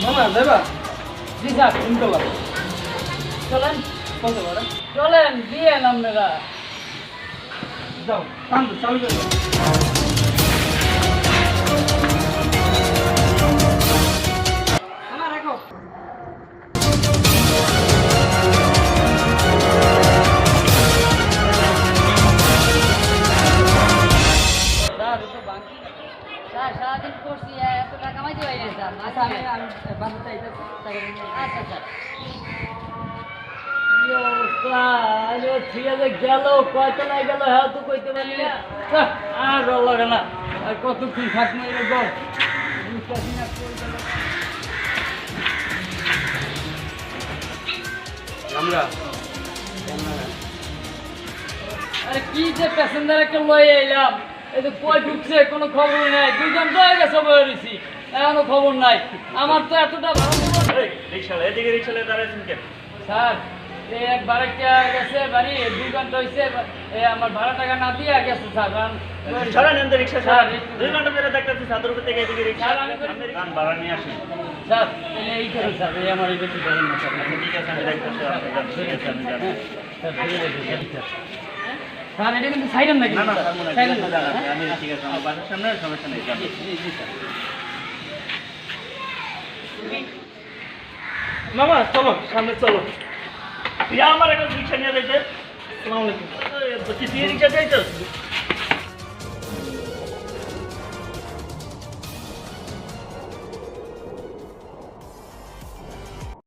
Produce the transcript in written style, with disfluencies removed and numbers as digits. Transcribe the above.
মামা যাবা? জি স্যার ইনশাআল্লাহ। চলেন কত বড়? চলেন দিয়ে আপনারা যাও কাম চালু করো। আমার রাখো। স্যার সারাদিন করছি এত টাকা কামাইতে পারি না স্যার। আচ্ছা আমি বাসাতে আইতাছি টাকা নিয়ে। আচ্ছা স্যার। ঠিক আছে গেল কয়টা নাই গেল হ্যাঁ তো কইতে পারি না আর ভালো লাগে না আর কতক্ষণ থাকবো এরকম আমরা আরে কি যে প্যাসেঞ্জার একটা লয়ে এলাম এই তো কই ঢুকছে কোনো খবর নাই দুজন তো হয়ে গেছে বলেছি এখনো খবর নাই আমার তো এতটা ভালো রিক্সাওয়ালা এদিকে রিক্সাওয়ালা দাঁড়াইছেন কেন? স্যার এই এক বাড়িটা গেছে বাড়ি 2 ঘন্টা হয়েছে আমার ভাড়া টাকা না দিয়ে গেছে স্যার কারণ সরা নেন তো রিক্সা স্যার, সরা। 2 ঘন্টা ধরে দেখতেছি ছাদের উপর থেকে এদিকে রিক্সা। স্যার, আমি আপনি গান ভাড়া নিয়ে আসেন। স্যার এই করে স্যার এই আমার এই বেশি করেন না স্যার ঠিক আছে আমি দেখতেছি আপনি যান। ঠিক আছে আমি যান। স্যার ঠিক আছে স্যার এটা কিন্তু সাইডেন নাকি না না স্যার মনে হয় সাইডেন না জানা আমি ঠিক আছে আমার বাসার সামনে সমস্যা নেই যান। জি স্যার মামা চলো সামনে চলো। তুই আমার একটা রিক্সা নিয়ে যাইতে। আসসালামু আলাইকুম। তুই রিক্সা যাইতেছ?